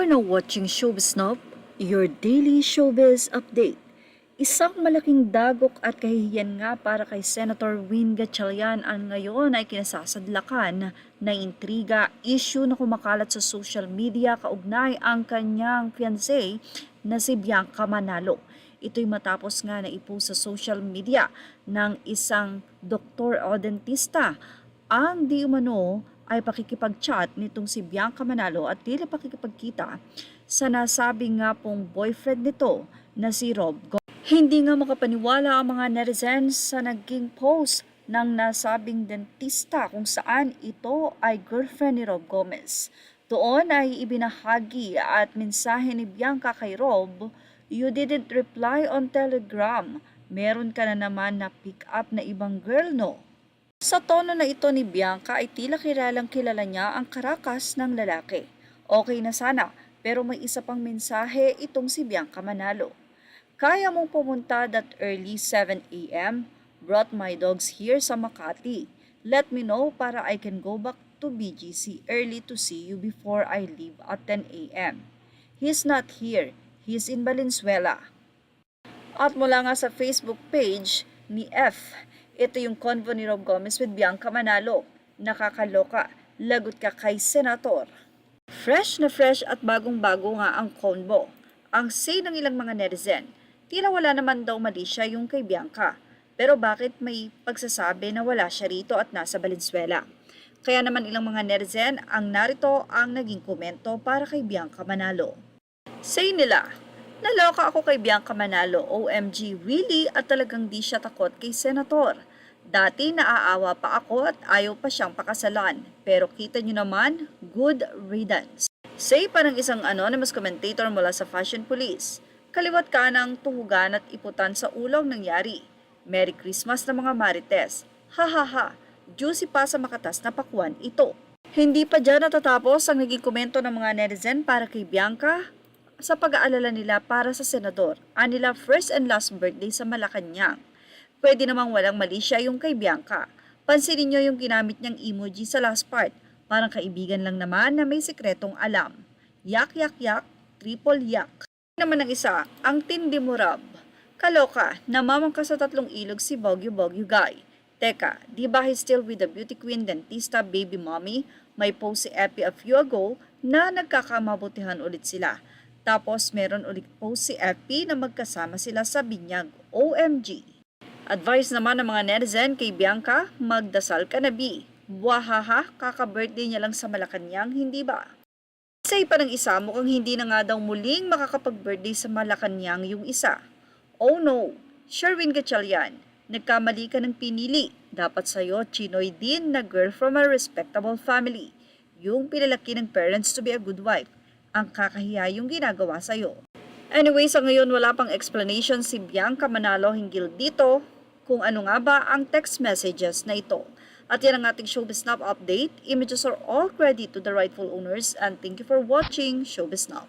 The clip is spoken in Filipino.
You're now watching Showbiz Snob, your daily showbiz update. Isang malaking dagok at kahihiyan nga para kay Senator Win Gatchalian ang ngayon ay kinasasadlakan na intriga, issue na kumakalat sa social media kaugnay ang kanyang fiancé na si Bianca Manalo. Ito'y matapos nga na ipost sa social media ng isang doktor o dentista ang di umano ay pakikipag-chat nitong si Bianca Manalo at tila pakikipagkita sa nasabing nga pong boyfriend nito na si Rob Gomez. Hindi nga makapaniwala ang mga netizens sa naging post ng nasabing dentista kung saan ito ay girlfriend ni Rob Gomez. Doon ay ibinahagi at mensahe ni Bianca kay Rob, "You didn't reply on Telegram. Meron ka na naman na pick up na ibang girl, no?" Sa tono na ito ni Bianca ay tila kilalang kilala niya ang karakas ng lalaki. Okay na sana, pero may isa pang mensahe itong si Bianca Manalo. "Kaya mong pumunta that early 7 a.m. Brought my dogs here sa Makati. Let me know para I can go back to BGC early to see you before I leave at 10 a.m. He's not here. He's in Valenzuela." At mula nga sa Facebook page ni F, ito yung convo ni Rob Gomez with Bianca Manalo. "Nakakaloka, lagot ka kay Senator." Fresh na fresh at bagong-bago nga ang convo. Ang say ng ilang mga netizen, tila wala naman daw mali siya yung kay Bianca. Pero bakit may pagsasabi na wala siya rito at nasa Valenzuela? Kaya naman ilang mga netizen ang narito ang naging komento para kay Bianca Manalo. Say nila, "Naloka ako kay Bianca Manalo, OMG, really? At talagang di siya takot kay Senator. Dati naaawa pa ako at ayaw pa siyang pakasalan. Pero kita nyo naman, good riddance." Say pa ng isang anonymous commentator mula sa Fashion Police, "Kaliwat ka ng tuhugan at iputan sa ulong nangyari. Merry Christmas na mga marites. Ha ha ha, juicy pa sa makatas na pakwan ito." Hindi pa dyan natatapos ang naging komento ng mga netizen para kay Bianca sa pag-aalala nila para sa senador, anila first and last birthday sa Malacanang. Pwede namang walang mali siya yung kay Bianca. Pansinin nyo yung ginamit niyang emoji sa last part. Parang kaibigan lang naman na may sikretong alam. Yak yak yak, triple yak. Naman ng isa, ang tindi mo Rob. "Kaloka, namamangka sa tatlong ilog si Bogyo Bogyo Guy. Teka, di ba he's still with the beauty queen dentista baby mommy? May post si Epi a few ago na nagkakamabutihan ulit sila. Tapos meron ulit post si Epi na magkasama sila sa binyag. OMG. Advice naman ng mga netizen kay Bianca, magdasal ka na B. Buwahaha, kaka-birthday niya lang sa Malacanang, hindi ba? Say pa ng isa, mukhang hindi na nga daw muling makakapag-birthday sa Malacanang yung isa. "Oh no, Sherwin Gatchalian, nagkamali ka ng pinili. Dapat sa'yo, chinoy din na girl from a respectable family. Yung pinalaki ng parents to be a good wife. Ang kakahiya yung ginagawa sa'yo." Anyway, sa ngayon wala pang explanation si Bianca Manalo hinggil dito kung ano nga ba ang text messages na ito. At yan ang ating Showbiz Snob update. Images are all credit to the rightful owners and thank you for watching Showbiz Snob.